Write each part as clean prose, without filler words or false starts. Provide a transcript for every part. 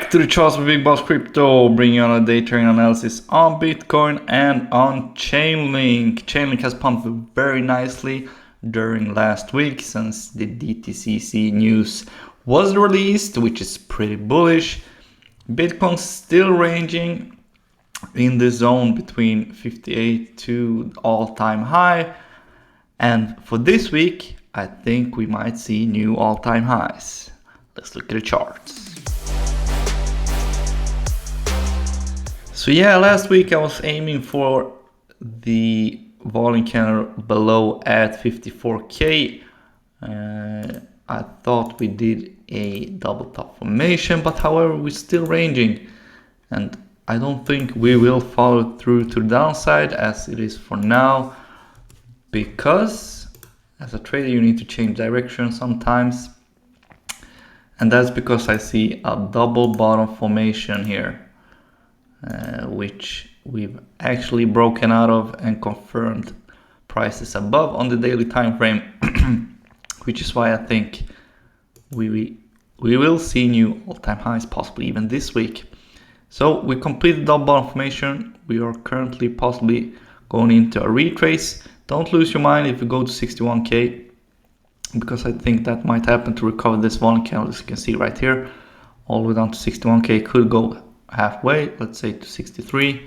Back to the charts with Big Boss Crypto, bringing on a day trading analysis on Bitcoin and on Chainlink. Chainlink has pumped very nicely during last week since the DTCC news was released, which is pretty bullish. Bitcoin still ranging in the zone between 58 to all-time high. And for this week, I think we might see new all-time highs. Let's look at the charts. So yeah, last week I was aiming for the volume candle below at 54k. I thought we did a double top formation, but however we're still ranging, and I don't think we will follow through to the downside as it is for now, because as a trader you need to change direction sometimes, and that's because I see a double bottom formation here. Which we've actually broken out of and confirmed prices above on the daily time frame, which is why I think we will see new all-time highs, possibly even this week. So we completed double bottom formation. We are currently possibly going into a retrace. Don't lose your mind if you go to 61k, because I think that might happen to recover this volume candle, as you can see right here, all the way down to 61k. Could go halfway, let's say to 63,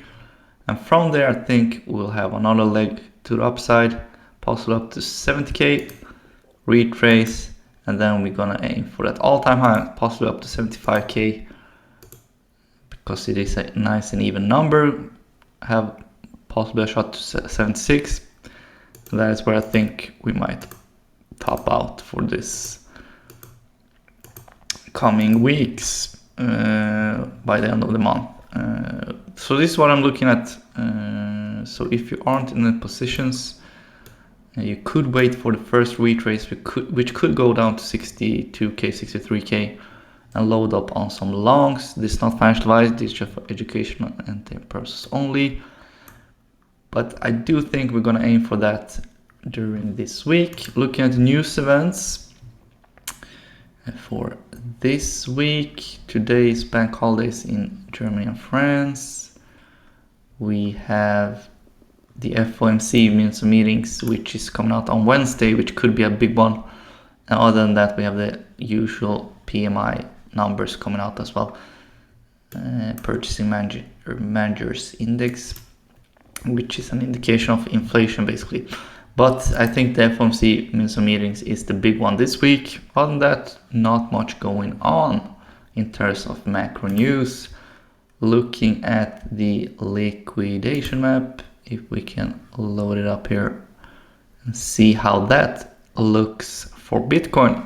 and from there I think we'll have another leg to the upside, possibly up to 70k, retrace, and then we're gonna aim for that all-time high, possibly up to 75k, because it is a nice and even number. Have possibly a shot to 76. That is where I think we might top out for this coming weeks. By the end of the month. So this is what I'm looking at. So if you aren't in the positions, you could wait for the first retrace, which could go down to 62k, 63k, and load up on some longs. This is not financial advice, this is just for educational and purposes only. But I do think we're gonna aim for that during this week. Looking at the news events for this week, today is bank holidays in Germany and France. We have the FOMC minutes of meetings, which is coming out on Wednesday, which could be a big one. And other than that, we have the usual PMI numbers coming out as well. Purchasing managers index, which is an indication of inflation basically. But I think the FOMC minutes of meetings is the big one this week. Other than that, not much going on in terms of macro news. Looking at the liquidation map, if we can load it up here and see how that looks for Bitcoin.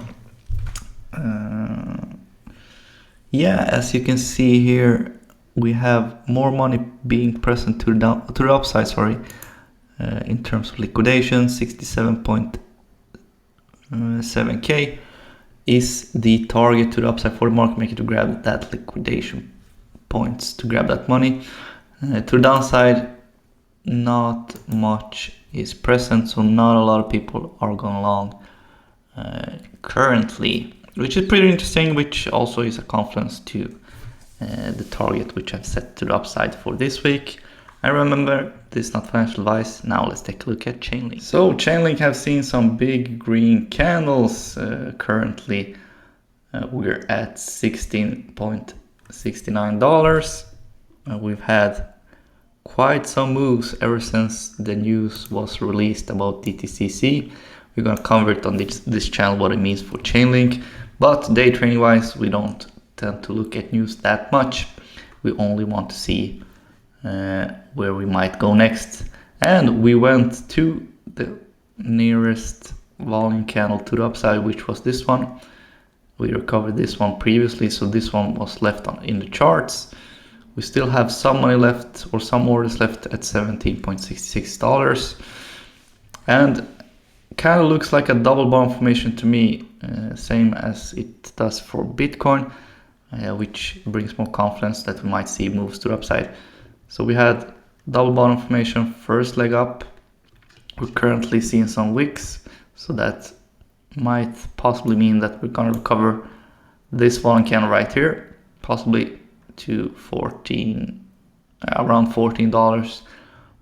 Yeah, as you can see here, we have more money being present to the upside, sorry. In terms of liquidation, 67.7k is the target to the upside for the market maker to grab that liquidation points, to grab that money. To the downside, not much is present, so not a lot of people are going long currently, which is pretty interesting, which also is a confluence to the target which I've set to the upside for this week. And remember, this is not financial advice. Now let's take a look at Chainlink. So Chainlink have seen some big green candles currently. We're at $16.69. We've had quite some moves ever since the news was released about DTCC. We're gonna cover it on this channel what it means for Chainlink. But day trading wise, we don't tend to look at news that much. We only want to see where we might go next, and we went to the nearest volume candle to the upside, which was this one. We recovered this one previously, so this one was left in the charts. We still have some money left, or some orders left at $17.66, and kind of looks like a double bottom formation to me, same as it does for Bitcoin, which brings more confidence that we might see moves to the upside. So we had double bottom formation, first leg up. We're currently seeing some wicks, so that might possibly mean that we're gonna recover this volume candle right here, possibly to around $14,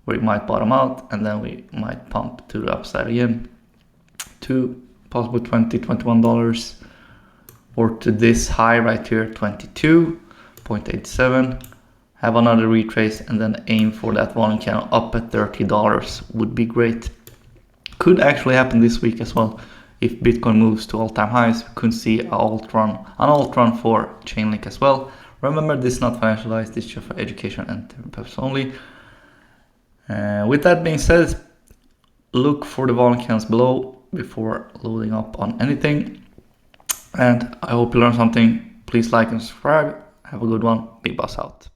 where it might bottom out, and then we might pump to the upside again to possibly $20, $21, or to this high right here, 22.87. Have another retrace and then aim for that volume candle up at $30 would be great. Could actually happen this week as well. If Bitcoin moves to all-time highs, we could see an alt run for Chainlink as well. Remember, this is not financial advice, this is just for education and purpose only. With that being said, look for the volume candles below before loading up on anything. And I hope you learned something. Please like and subscribe. Have a good one. Big Boss out.